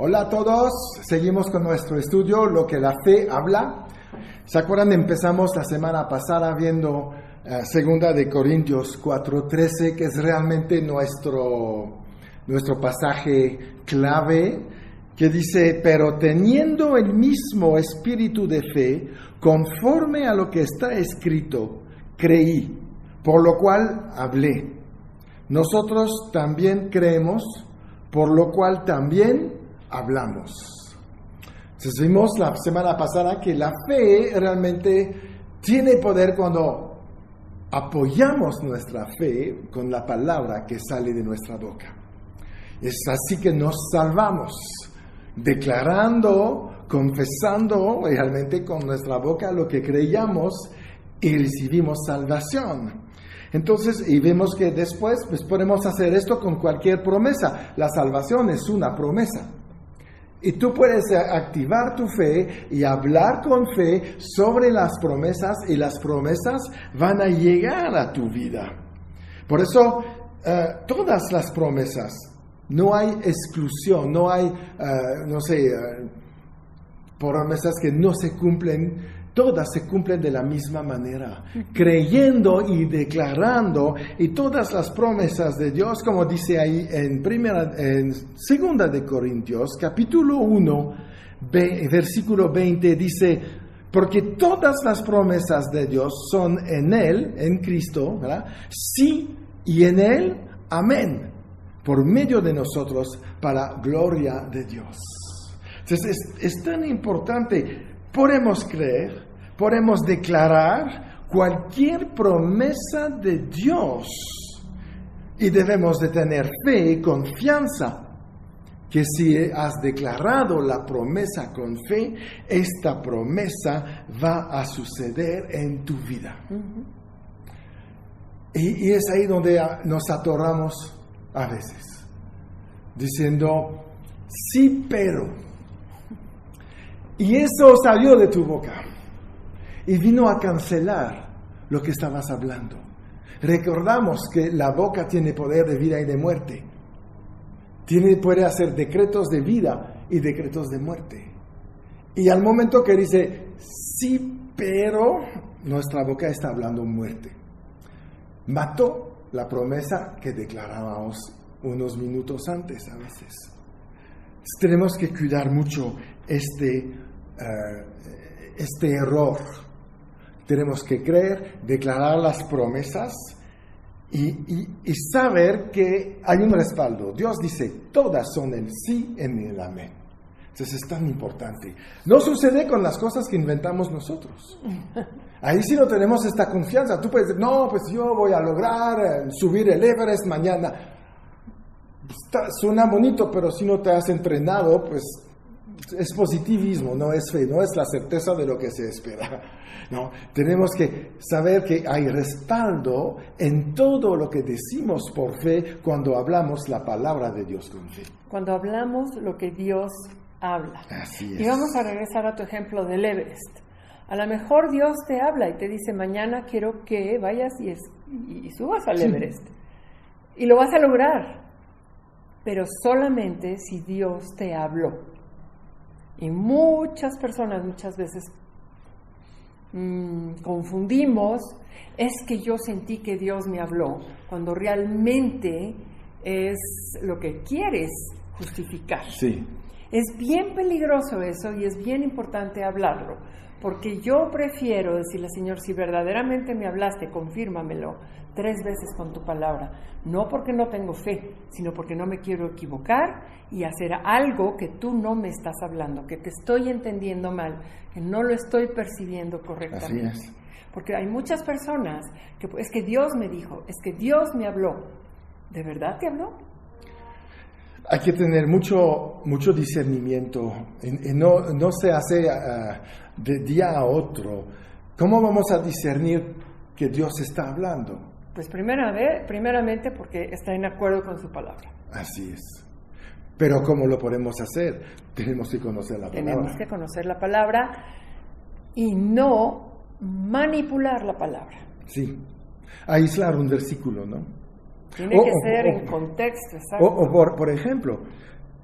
Hola a todos, seguimos con nuestro estudio, lo que la fe habla. ¿Se acuerdan? Empezamos la semana pasada viendo Segunda de Corintios 4:13, que es realmente nuestro pasaje clave, que dice: pero teniendo el mismo espíritu de fe, conforme a lo que está escrito, creí, por lo cual hablé. Nosotros también creemos, por lo cual también hablamos. Entonces vimos la semana pasada que la fe realmente tiene poder cuando apoyamos nuestra fe con la palabra que sale de nuestra boca. Es así que nos salvamos, declarando, confesando realmente con nuestra boca lo que creíamos y recibimos salvación. Entonces, y vemos que después pues podemos hacer esto con cualquier promesa. La salvación es una promesa. Y tú puedes activar tu fe y hablar con fe sobre las promesas, y las promesas van a llegar a tu vida. Por eso, todas las promesas, no hay exclusión, no hay, promesas que no se cumplen. Todas se cumplen de la misma manera, creyendo y declarando, y todas las promesas de Dios, como dice ahí en Segunda de Corintios, capítulo 1, versículo 20, dice: porque todas las promesas de Dios son en Él, en Cristo, ¿verdad? Sí, y en Él, amén, por medio de nosotros, para gloria de Dios. Entonces es tan importante. Podemos creer, podemos declarar cualquier promesa de Dios, y debemos de tener fe y confianza que si has declarado la promesa con fe, esta promesa va a suceder en tu vida. Uh-huh. Y es ahí donde nos atoramos a veces, diciendo: sí, pero... Y eso salió de tu boca y vino a cancelar lo que estabas hablando. Recordamos que la boca tiene poder de vida y de muerte. Puede hacer decretos de vida y decretos de muerte. Y al momento que dice sí, pero, nuestra boca está hablando muerte. Mató la promesa que declarábamos unos minutos antes a veces. Tenemos que cuidar mucho este error. Tenemos que creer, declarar las promesas y saber que hay un respaldo. Dios dice: todas son el sí en el amén. Entonces es tan importante. No sucede con las cosas que inventamos nosotros. Ahí sí no tenemos esta confianza. Tú puedes decir: no, pues yo voy a lograr subir el Everest mañana. Suena bonito, pero si no te has entrenado, pues es positivismo, no es fe, no es la certeza de lo que se espera. No, tenemos que saber que hay respaldo en todo lo que decimos por fe cuando hablamos la palabra de Dios con fe. Cuando hablamos lo que Dios habla. Así es. Y vamos a regresar a tu ejemplo del Everest. A lo mejor Dios te habla y te dice: mañana quiero que vayas y subas al Everest. Y lo vas a lograr, pero solamente si Dios te habló. Y muchas personas muchas veces confundimos: es que yo sentí que Dios me habló, cuando realmente es lo que quieres justificar. Sí. Es bien peligroso eso, y es bien importante hablarlo, porque yo prefiero decirle: Señor, si verdaderamente me hablaste, confírmamelo 3 veces con tu palabra, no porque no tengo fe, sino porque no me quiero equivocar y hacer algo que tú no me estás hablando, que te estoy entendiendo mal, que no lo estoy percibiendo correctamente. Así es. Porque hay muchas personas que es que Dios me dijo, es que Dios me habló. ¿De verdad te habló? Hay que tener mucho discernimiento. No se hace de día a otro. ¿Cómo vamos a discernir que Dios está hablando? Pues primeramente porque está en acuerdo con su palabra. Así es. Pero ¿cómo lo podemos hacer? Tenemos que conocer la palabra. Tenemos que conocer la palabra y no manipular la palabra. Sí. Aislar un versículo, ¿no? Tiene que ser en contexto, exacto. O por ejemplo,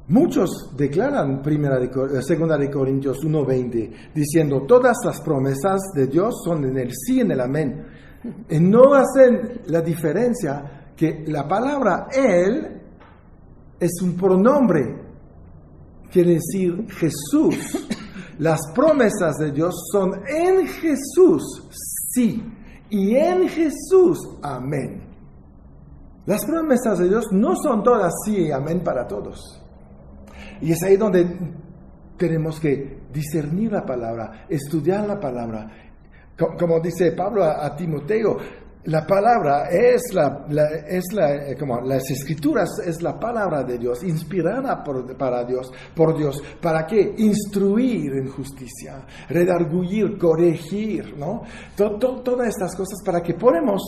Muchos declaran 2 de Corintios 1:20, diciendo, todas las promesas de Dios son en el sí y en el amén. Y no hacen la diferencia que la palabra Él es un pronombre, quiere decir Jesús. Las promesas de Dios son en Jesús, sí, y en Jesús, amén. Las promesas de Dios no son todas sí y amén para todos. Y es ahí donde tenemos que discernir la palabra, estudiar la palabra. Como dice Pablo a Timoteo, la palabra como las escrituras es la palabra de Dios, inspirada por Dios. ¿Para qué? Instruir en justicia, redarguir, corregir, ¿no? Todas estas cosas para que podamos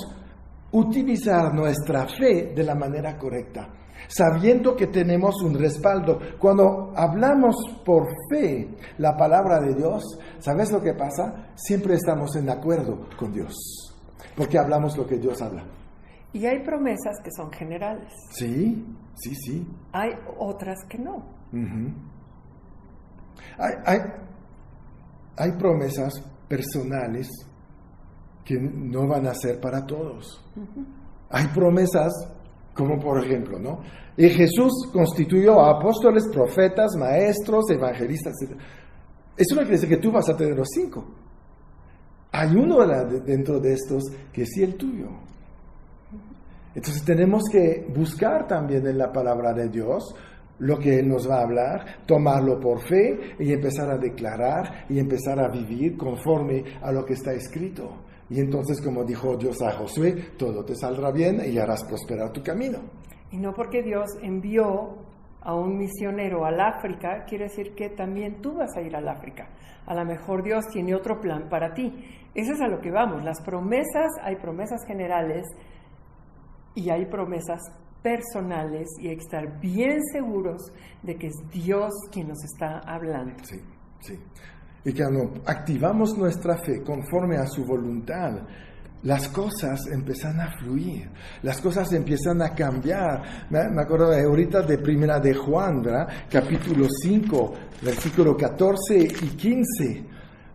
utilizar nuestra fe de la manera correcta, sabiendo que tenemos un respaldo. Cuando hablamos por fe la palabra de Dios, ¿sabes lo que pasa? Siempre estamos en acuerdo con Dios. Porque hablamos lo que Dios habla. Y hay promesas que son generales. Sí. Hay otras que no. Uh-huh. Hay promesas personales que no van a ser para todos. Uh-huh. Hay promesas como por ejemplo, ¿no? Y Jesús constituyó a apóstoles, profetas, maestros, evangelistas, etc. Eso no quiere decir que tú vas a tener los 5. Hay uno dentro de estos que sí el tuyo. Entonces tenemos que buscar también en la palabra de Dios lo que Él nos va a hablar, tomarlo por fe y empezar a declarar y empezar a vivir conforme a lo que está escrito. Y entonces, como dijo Dios a Josué, todo te saldrá bien y harás prosperar tu camino. Y no porque Dios envió a un misionero al África, quiere decir que también tú vas a ir al África. A lo mejor Dios tiene otro plan para ti. Eso es a lo que vamos. Las promesas, hay promesas generales y hay promesas personales y hay que estar bien seguros de que es Dios quien nos está hablando. Sí. Y cuando activamos nuestra fe conforme a su voluntad, las cosas empiezan a fluir, las cosas empiezan a cambiar. Me acuerdo ahorita de Primera de Juan, ¿verdad? Capítulo 5, versículo 14 y 15.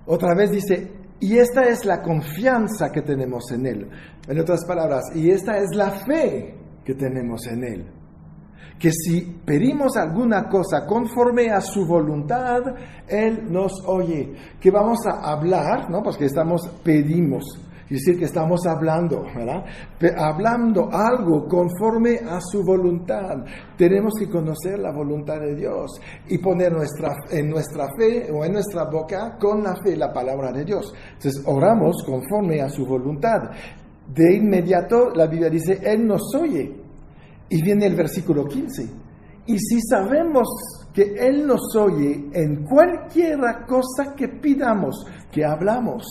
Otra vez dice, y esta es la confianza que tenemos en Él. En otras palabras, y esta es la fe que tenemos en Él. Que si pedimos alguna cosa conforme a su voluntad, Él nos oye. Que vamos a hablar, ¿no? Porque pedimos. Es decir, que estamos hablando, ¿verdad? Hablando algo conforme a su voluntad. Tenemos que conocer la voluntad de Dios y poner en nuestra fe o en nuestra boca con la fe la palabra de Dios. Entonces, oramos conforme a su voluntad. De inmediato, la Biblia dice, Él nos oye. Y viene el versículo 15. Y si sabemos que Él nos oye en cualquier cosa que pidamos, que hablamos,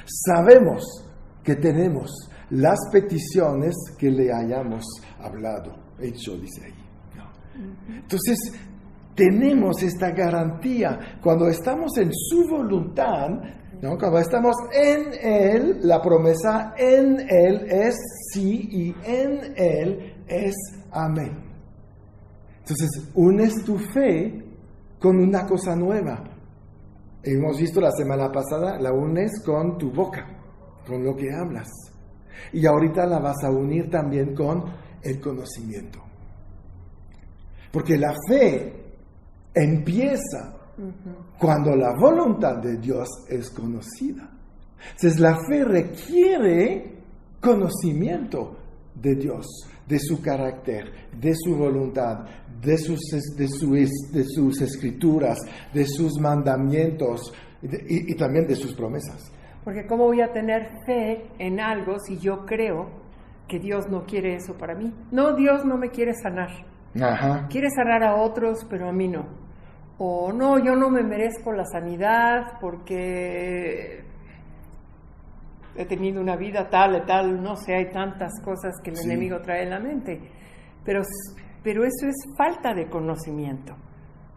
sabemos que tenemos las peticiones que le hayamos hablado, hecho, dice ahí. ¿No? Entonces, tenemos esta garantía. Cuando estamos en su voluntad, ¿no? Cuando estamos en Él, la promesa en Él es sí y en Él es amén. Entonces, unes tu fe con una cosa nueva. Hemos visto la semana pasada, la unes con tu boca, con lo que hablas. Y ahorita la vas a unir también con el conocimiento. Porque la fe empieza cuando la voluntad de Dios es conocida. Entonces la fe requiere conocimiento de Dios, de su carácter, de su voluntad, de sus escrituras, de sus mandamientos y también de sus promesas. Porque ¿cómo voy a tener fe en algo si yo creo que Dios no quiere eso para mí? No, Dios no me quiere sanar. Ajá. Quiere sanar a otros, pero a mí no. O no, yo no me merezco la sanidad porque he tenido una vida tal, no sé, hay tantas cosas que el enemigo trae en la mente. Pero eso es falta de conocimiento.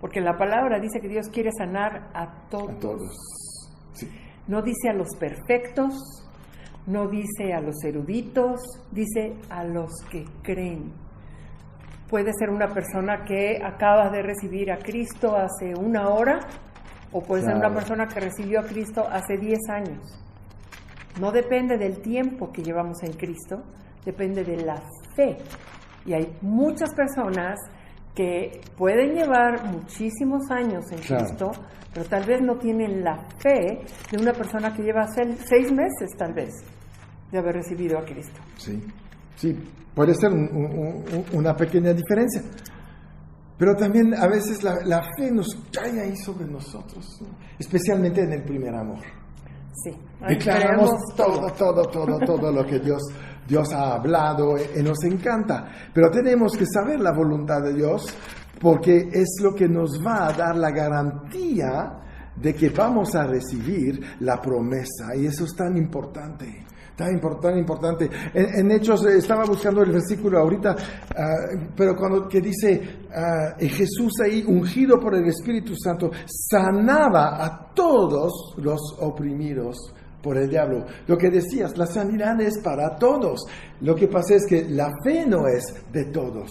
Porque la palabra dice que Dios quiere sanar a todos. A todos. Sí. No dice a los perfectos, no dice a los eruditos, dice a los que creen. puede ser una persona que acaba de recibir a Cristo hace 1 hora, o puede ser una persona que recibió a Cristo hace 10 años. No depende del tiempo que llevamos en Cristo, depende de la fe. Y hay muchas personas que pueden llevar muchísimos años en Cristo, pero tal vez no tienen la fe de una persona que lleva 6 meses, tal vez, de haber recibido a Cristo. Sí, puede ser una pequeña diferencia. Pero también a veces la fe nos cae ahí sobre nosotros, ¿no? Especialmente en el primer amor. Sí, declaramos todo lo que Dios ha hablado y nos encanta. Pero tenemos que saber la voluntad de Dios, porque es lo que nos va a dar la garantía de que vamos a recibir la promesa. Y eso es tan importante. Tan importante. En Hechos, estaba buscando el versículo ahorita, pero que dice, Jesús ahí, ungido por el Espíritu Santo, sanaba a todos los oprimidos por el diablo. Lo que decías, la sanidad es para todos. Lo que pasa es que la fe no es de todos.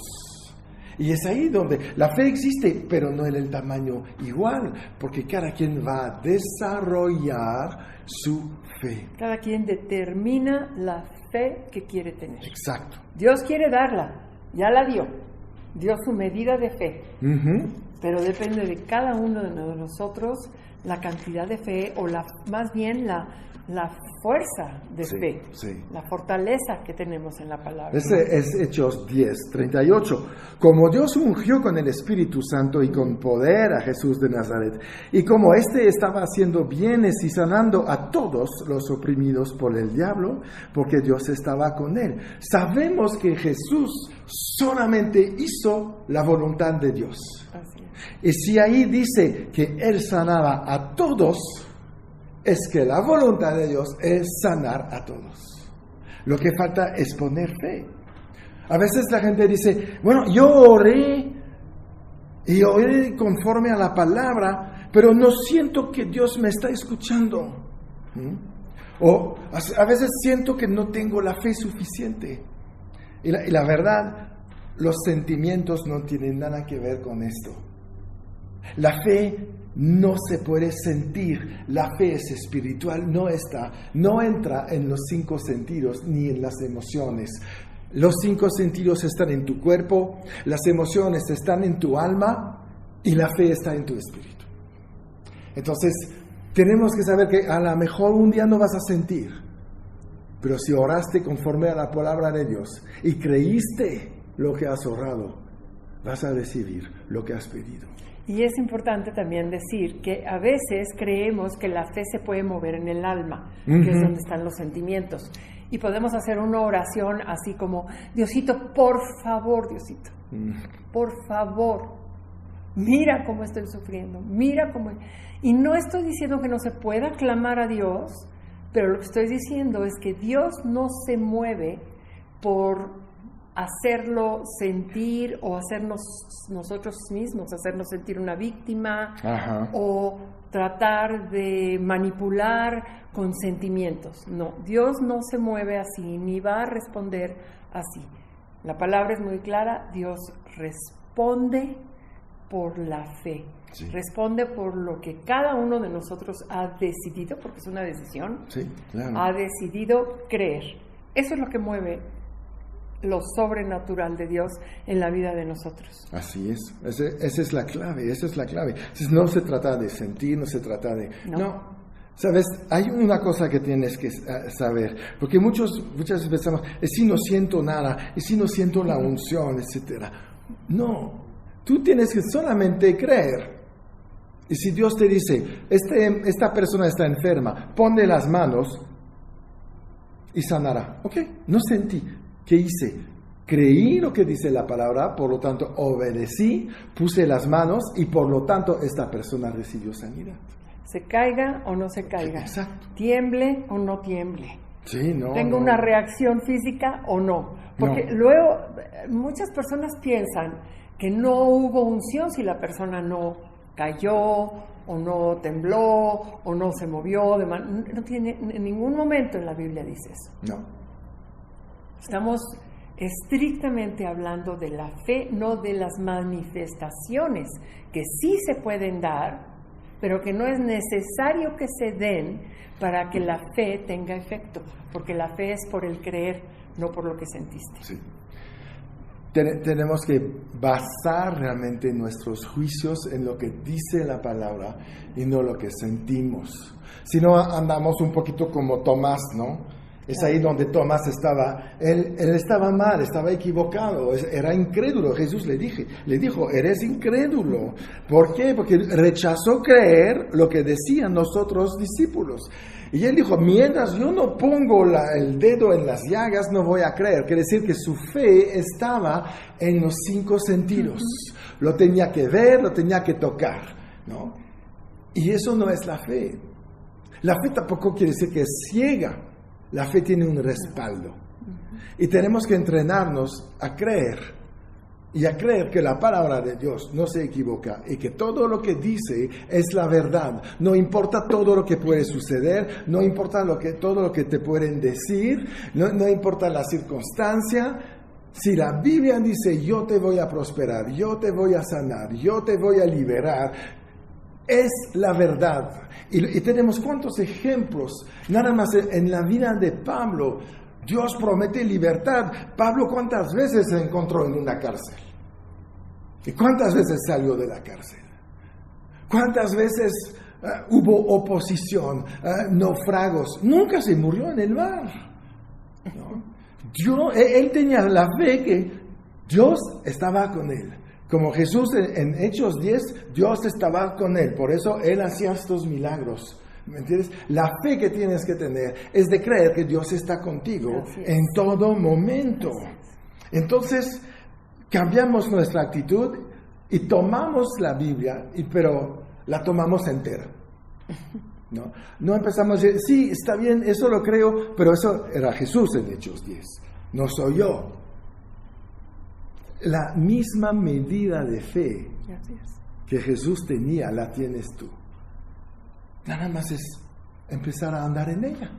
Y es ahí donde la fe existe, pero no en el tamaño igual, porque cada quien va a desarrollar su fe. Cada quien determina la fe que quiere tener. Exacto. Dios quiere darla, ya la dio. Dio su medida de fe. Pero depende de cada uno de nosotros la cantidad de fe, o más bien la fuerza de fe, la fortaleza que tenemos en la palabra. Ese es Hechos 10:38. Como Dios ungió con el Espíritu Santo y con poder a Jesús de Nazaret, y como éste estaba haciendo bienes y sanando a todos los oprimidos por el diablo, porque Dios estaba con él. Sabemos que Jesús solamente hizo la voluntad de Dios. Así es. Y si ahí dice que él sanaba a todos, es que la voluntad de Dios es sanar a todos. Lo que falta es poner fe. A veces la gente dice, bueno, yo oré conforme a la palabra, pero no siento que Dios me está escuchando. O a veces siento que no tengo la fe suficiente. Y la verdad, los sentimientos no tienen nada que ver con esto. La fe no se puede sentir, la fe es espiritual, no entra en los 5 sentidos ni en las emociones. Los 5 sentidos están en tu cuerpo, las emociones están en tu alma y la fe está en tu espíritu. Entonces, tenemos que saber que a lo mejor un día no vas a sentir, pero si oraste conforme a la palabra de Dios y creíste lo que has orado, vas a recibir lo que has pedido. Y es importante también decir que a veces creemos que la fe se puede mover en el alma, que es donde están los sentimientos. Y podemos hacer una oración así como, Diosito, por favor, Diosito, por favor, mira cómo estoy sufriendo, mira cómo... Y no estoy diciendo que no se pueda clamar a Dios, pero lo que estoy diciendo es que Dios no se mueve por hacerlo sentir o hacernos nosotros mismos, hacernos sentir una víctima. Ajá. O tratar de manipular con sentimientos. No, Dios no se mueve así, ni va a responder así. La palabra es muy clara, Dios responde por la fe. Sí. Responde por lo que cada uno de nosotros ha decidido, porque es una decisión, sí, claro. Ha decidido creer. Eso es lo que mueve lo sobrenatural de Dios en la vida de nosotros. Así es, esa es la clave. Entonces, no se trata de sentir, no se trata de... No. Sabes, hay una cosa que tienes que saber, porque muchas veces pensamos, si no siento nada, si no siento la unción, etcétera. No, tú tienes que solamente creer. Y si Dios te dice, esta persona está enferma, ponle las manos y sanará. Ok, no sentí. ¿Qué hice? Creí lo que dice la palabra, por lo tanto obedecí, puse las manos y por lo tanto esta persona recibió sanidad. Se caiga o no se caiga. Exacto. Tiemble o no tiemble. Sí, no. Tenga una reacción física o no. Porque luego muchas personas piensan que no hubo unción si la persona no cayó o no tembló o no se movió. No tiene, en ningún momento en la Biblia dice eso. No. Estamos estrictamente hablando de la fe, no de las manifestaciones que sí se pueden dar, pero que no es necesario que se den para que la fe tenga efecto, porque la fe es por el creer, no por lo que sentiste. Sí. Tenemos que basar realmente nuestros juicios en lo que dice la palabra y no lo que sentimos. Si no, andamos un poquito como Tomás, ¿no? Es ahí donde Tomás estaba, él estaba mal, estaba equivocado, era incrédulo. Jesús le dijo, eres incrédulo. ¿Por qué? Porque rechazó creer lo que decían los otros discípulos. Y él dijo, mientras yo no pongo el dedo en las llagas, no voy a creer. Quiere decir que su fe estaba en los 5 sentidos. Lo tenía que ver, lo tenía que tocar, ¿no? Y eso no es la fe. La fe tampoco quiere decir que es ciega. La fe tiene un respaldo. Y tenemos que entrenarnos a creer. Y a creer que la palabra de Dios no se equivoca. Y que todo lo que dice es la verdad. No importa todo lo que puede suceder. No importa todo lo que te pueden decir. No importa la circunstancia. Si la Biblia dice, yo te voy a prosperar, yo te voy a sanar, yo te voy a liberar, es la verdad. Y tenemos cuántos ejemplos, nada más en la vida de Pablo. Dios promete libertad. Pablo, ¿cuántas veces se encontró en una cárcel? ¿Y cuántas veces salió de la cárcel? ¿Cuántas veces hubo oposición, naufragos? Nunca se murió en el mar, ¿no? Él tenía la fe que Dios estaba con él. Como Jesús en Hechos 10, Dios estaba con él. Por eso él hacía estos milagros. ¿Me entiendes? La fe que tienes que tener es de creer que Dios está contigo en todo momento. Entonces, cambiamos nuestra actitud y tomamos la Biblia, pero la tomamos entera. No empezamos a decir, sí, está bien, eso lo creo, pero eso era Jesús en Hechos 10. No soy yo. La misma medida de fe que Jesús tenía, la tienes tú. Nada más es empezar a andar en ella.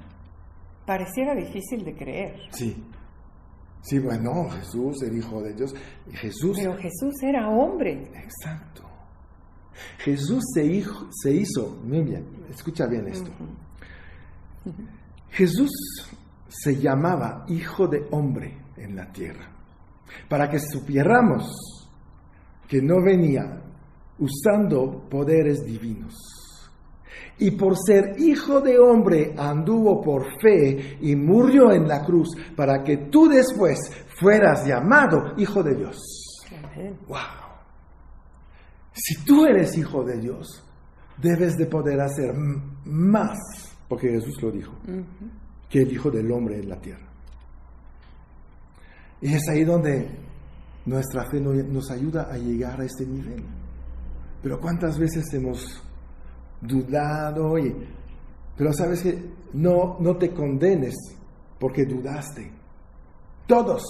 Pareciera difícil de creer. Sí, bueno, Jesús, el Hijo de Dios. Pero Jesús era hombre. Exacto. Jesús se hizo, muy bien, escucha bien esto. Jesús se llamaba Hijo de Hombre en la tierra. Para que supiéramos que no venía usando poderes divinos. Y por ser hijo de hombre anduvo por fe y murió en la cruz para que tú después fueras llamado hijo de Dios. ¡Wow! Si tú eres hijo de Dios, debes de poder hacer más, porque Jesús lo dijo, que el Hijo del Hombre en la tierra. Y es ahí donde nuestra fe nos ayuda a llegar a este nivel. Pero ¿cuántas veces hemos dudado? Pero sabes que no te condenes porque dudaste. Todos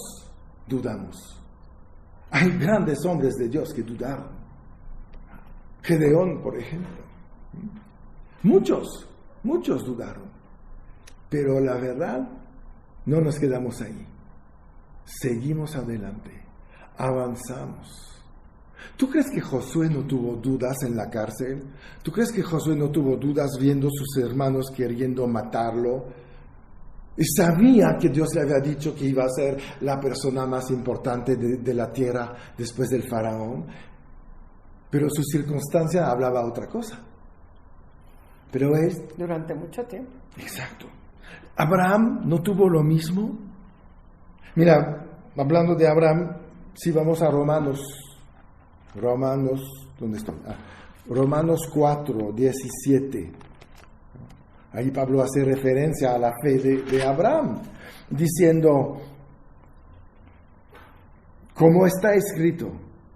dudamos. Hay grandes hombres de Dios que dudaron. Gedeón, por ejemplo. Muchos dudaron. Pero la verdad, no nos quedamos ahí. Seguimos adelante, avanzamos. ¿Tú crees que Josué no tuvo dudas en la cárcel? ¿Tú crees que Josué no tuvo dudas viendo a sus hermanos queriendo matarlo? Y sabía que Dios le había dicho que iba a ser la persona más importante de la tierra después del faraón. Pero su circunstancia hablaba otra cosa. Pero él... Durante mucho tiempo. Exacto. ¿Abraham no tuvo lo mismo? Mira, hablando de Abraham, si vamos a Romanos, ¿dónde está? Romanos 4, 17. Ahí Pablo hace referencia a la fe de Abraham, diciendo, como está escrito,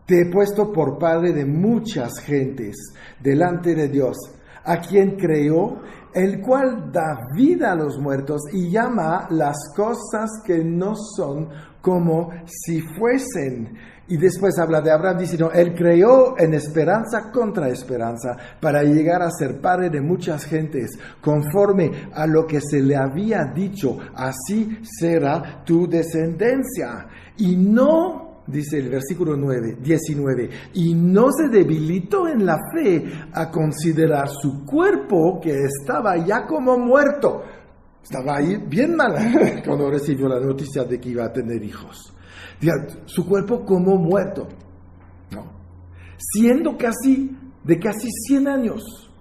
te he puesto por padre de muchas gentes delante de Dios, a quien creó, el cual da vida a los muertos y llama las cosas que no son como si fuesen. Y después habla de Abraham, dice, no, él creyó en esperanza contra esperanza para llegar a ser padre de muchas gentes, conforme a lo que se le había dicho, así será tu descendencia. Y no, dice el versículo 19, y no se debilitó en la fe a considerar su cuerpo que estaba ya como muerto. Estaba ahí bien mal cuando recibió la noticia de que iba a tener hijos. Su cuerpo como muerto, ¿no? Siendo de casi 100 años.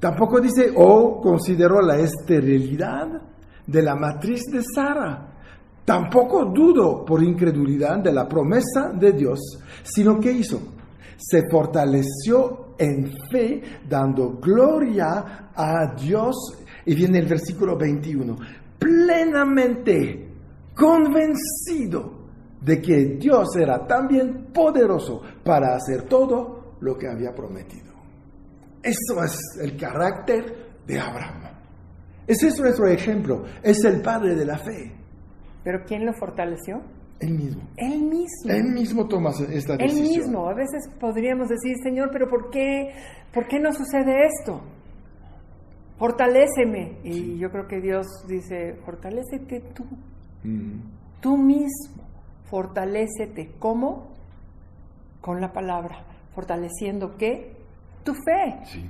Tampoco dice, consideró la esterilidad de la matriz de Sara. Tampoco dudó por incredulidad de la promesa de Dios, sino que hizo, se fortaleció en fe, dando gloria a Dios. Y viene el versículo 21, plenamente convencido de que Dios era también poderoso para hacer todo lo que había prometido. Eso es el carácter de Abraham. Ese es nuestro ejemplo. Es el padre de la fe. ¿Pero quién lo fortaleció? Él mismo. Él mismo. Él mismo toma esta decisión. Él mismo. A veces podríamos decir, Señor, pero ¿por qué no sucede esto? Fortaléceme. Y sí, yo creo que Dios dice, fortalécete tú. Tú mismo. Fortalécete. ¿Cómo? Con la palabra. ¿Fortaleciendo qué? Tu fe. Sí.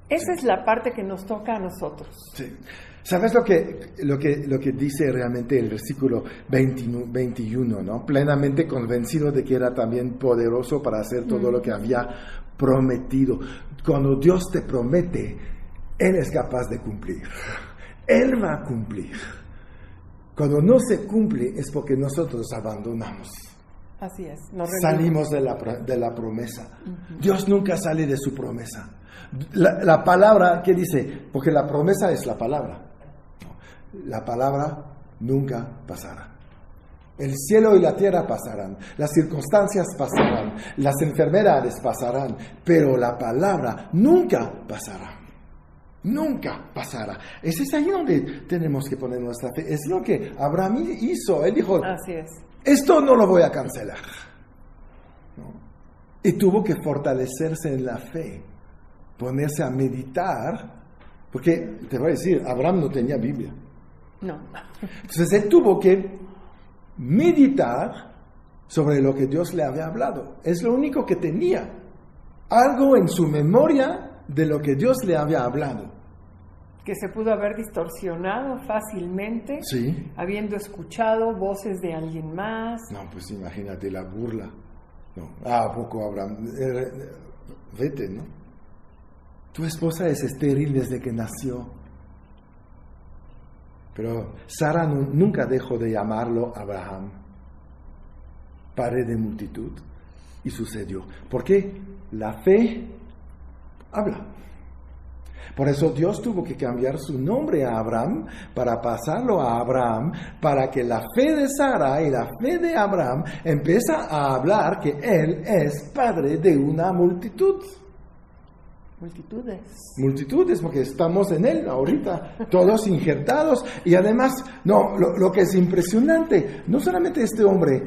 Esa es la parte que nos toca a nosotros. Sí. ¿Sabes lo que dice realmente el versículo 21, ¿no? Plenamente convencido de que era también poderoso para hacer todo lo que había prometido. Cuando Dios te promete, Él es capaz de cumplir. Él va a cumplir. Cuando no se cumple es porque nosotros abandonamos. Así es. Salimos de la promesa. Dios nunca sale de su promesa. La palabra, ¿qué dice? Porque la promesa es la palabra. La palabra nunca pasará. El cielo y la tierra pasarán, las circunstancias pasarán, las enfermedades pasarán, pero la palabra nunca pasará. Nunca pasará. Es ahí donde tenemos que poner nuestra fe. Es lo que Abraham hizo. Él dijo, así es. Esto no lo voy a cancelar. ¿No? Y tuvo que fortalecerse en la fe, ponerse a meditar, porque te voy a decir, Abraham no tenía Biblia. No. Entonces él tuvo que meditar sobre lo que Dios le había hablado. Es lo único que tenía. Algo en su memoria de lo que Dios le había hablado. Que se pudo haber distorsionado fácilmente, sí, habiendo escuchado voces de alguien más. No, pues imagínate la burla. No. ¿A poco Abraham? Vete, ¿no? Tu esposa es estéril desde que nació. Pero Sara nunca dejó de llamarlo Abraham, padre de multitud, y sucedió. ¿Por qué? La fe habla. Por eso Dios tuvo que cambiar su nombre a Abraham para pasarlo a Abraham, para que la fe de Sara y la fe de Abraham empiece a hablar que él es padre de una multitud. Multitudes, porque estamos en él ahorita, todos injertados. Y además, lo que es impresionante, no solamente este hombre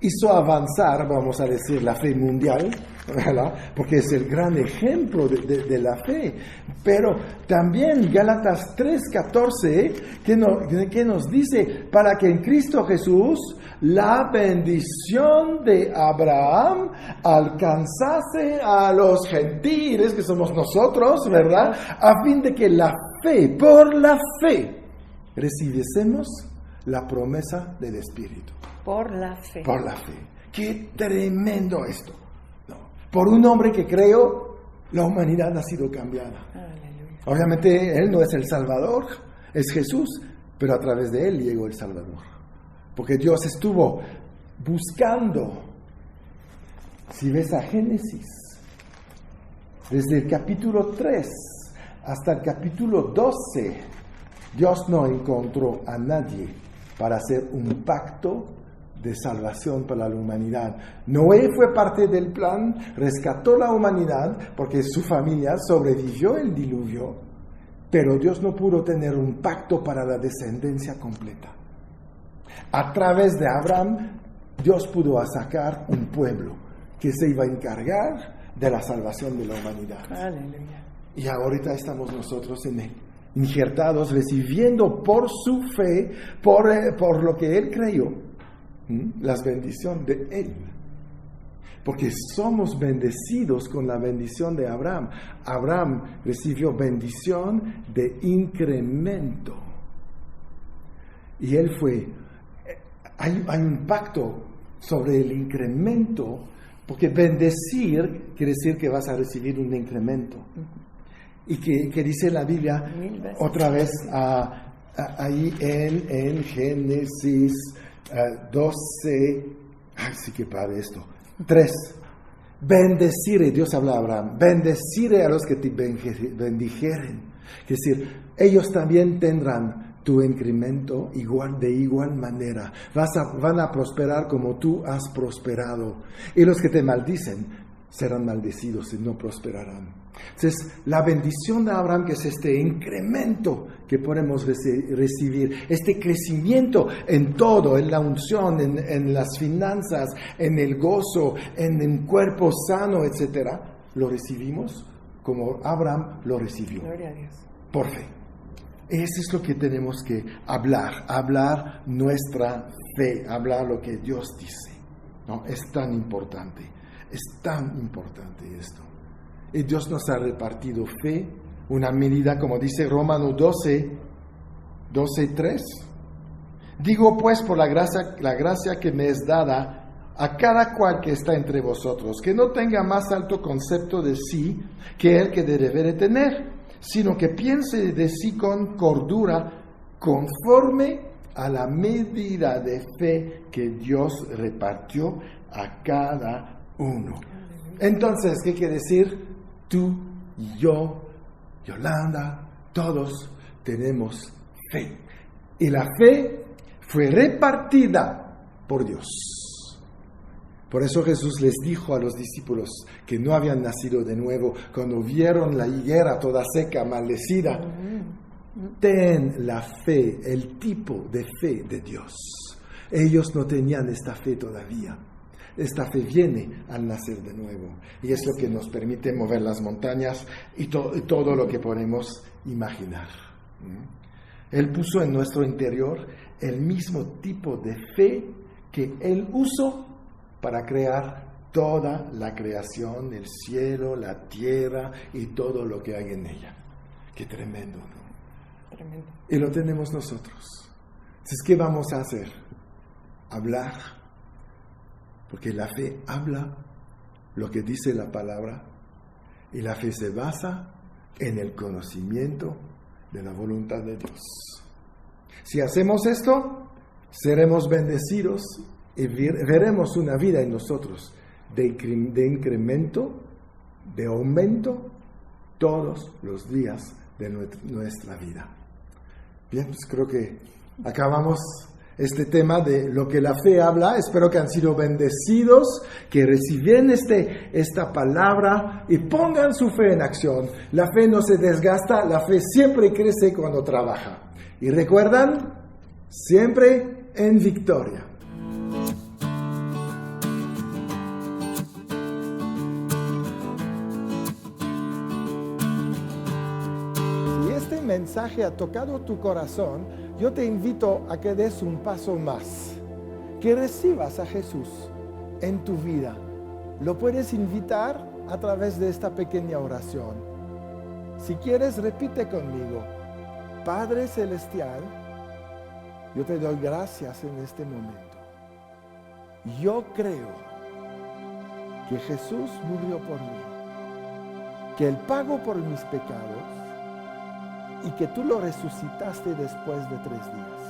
hizo avanzar, vamos a decir, la fe mundial, ¿verdad? Porque es el gran ejemplo de la fe, pero también Gálatas 3:14, que nos dice, para que en Cristo Jesús la bendición de Abraham alcanzase a los gentiles, que somos nosotros, ¿verdad? A fin de que por la fe, recibiésemos la promesa del Espíritu. Por la fe. Por la fe. Qué tremendo esto. No. Por un hombre que creo, la humanidad ha sido cambiada. Aleluya. Obviamente Él no es el Salvador, es Jesús, pero a través de Él llegó el Salvador. Porque Dios estuvo buscando. Si ves a Génesis, desde el capítulo 3 hasta el capítulo 12, Dios no encontró a nadie para hacer un pacto de salvación para la humanidad. Noé fue parte del plan, rescató la humanidad porque su familia sobrevivió el diluvio, pero Dios no pudo tener un pacto para la descendencia completa. A través de Abraham Dios pudo sacar un pueblo que se iba a encargar de la salvación de la humanidad. Aleluya. Y ahorita estamos nosotros injertados, recibiendo por su fe, por lo que Él creyó, las bendiciones de Él. Porque somos bendecidos con la bendición de Abraham. Abraham recibió bendición de incremento. Y él hay un pacto sobre el incremento, porque bendecir quiere decir que vas a recibir un incremento. Y que dice la Biblia, otra vez, ahí en Génesis 12, ay, sí que padre esto, 3, bendeciré, Dios habla a Abraham, bendeciré a los que te bendijeren. Es decir, ellos también tendrán tu incremento de igual manera. Van a prosperar como tú has prosperado. Y los que te maldicen serán maldecidos y no prosperarán. Entonces, la bendición de Abraham, que es este incremento que podemos recibir, este crecimiento en todo, en la unción, en las finanzas, en el gozo, en un cuerpo sano, etc., lo recibimos como Abraham lo recibió. Gloria a Dios. Por fe. Eso es lo que tenemos que hablar nuestra fe, hablar lo que Dios dice. ¿No? Es tan importante esto. Y Dios nos ha repartido fe, una medida, como dice Romanos 12:3. Digo pues por la gracia que me es dada a cada cual que está entre vosotros, que no tenga más alto concepto de sí que el que debe de tener, sino que piense de sí con cordura, conforme a la medida de fe que Dios repartió a cada uno. Entonces, ¿qué quiere decir? Tú y yo, Yolanda, todos tenemos fe. Y la fe fue repartida por Dios. Por eso Jesús les dijo a los discípulos que no habían nacido de nuevo, cuando vieron la higuera toda seca, maldecida, ten la fe, el tipo de fe de Dios. Ellos no tenían esta fe todavía. Esta fe viene al nacer de nuevo. Y es lo que nos permite mover las montañas y todo lo que podemos imaginar. Él puso en nuestro interior el mismo tipo de fe que Él usó para crear toda la creación, el cielo, la tierra y todo lo que hay en ella. Qué tremendo, ¿no? Tremendo. Y lo tenemos nosotros. Entonces, ¿qué vamos a hacer? Hablar. Porque la fe habla lo que dice la palabra y la fe se basa en el conocimiento de la voluntad de Dios. Si hacemos esto, seremos bendecidos y veremos una vida en nosotros de incremento, de aumento, todos los días de nuestra vida. Bien, pues creo que acabamos este tema de lo que la fe habla. Espero que han sido bendecidos, que reciben esta palabra y pongan su fe en acción. La fe no se desgasta, la fe siempre crece cuando trabaja. Y recuerdan, siempre en victoria. Si este mensaje ha tocado tu corazón, yo te invito a que des un paso más, que recibas a Jesús en tu vida. Lo puedes invitar a través de esta pequeña oración. Si quieres, repite conmigo: Padre Celestial, yo te doy gracias en este momento. Yo creo que Jesús murió por mí, que Él pagó por mis pecados, y que tú lo resucitaste después de 3 días.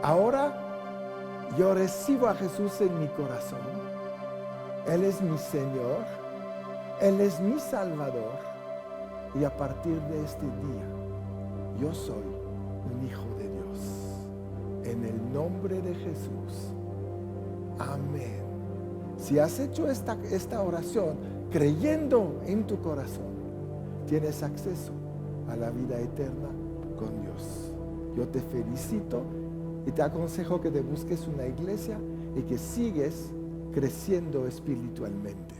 Ahora yo recibo a Jesús en mi corazón. Él es mi Señor, Él es mi Salvador, y a partir de este día yo soy un hijo de Dios. En el nombre de Jesús. Amén. Si has hecho esta oración creyendo en tu corazón, tienes acceso a la vida eterna con Dios. Yo te felicito y te aconsejo que te busques una iglesia y que sigues creciendo espiritualmente.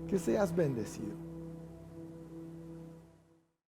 Que seas bendecido.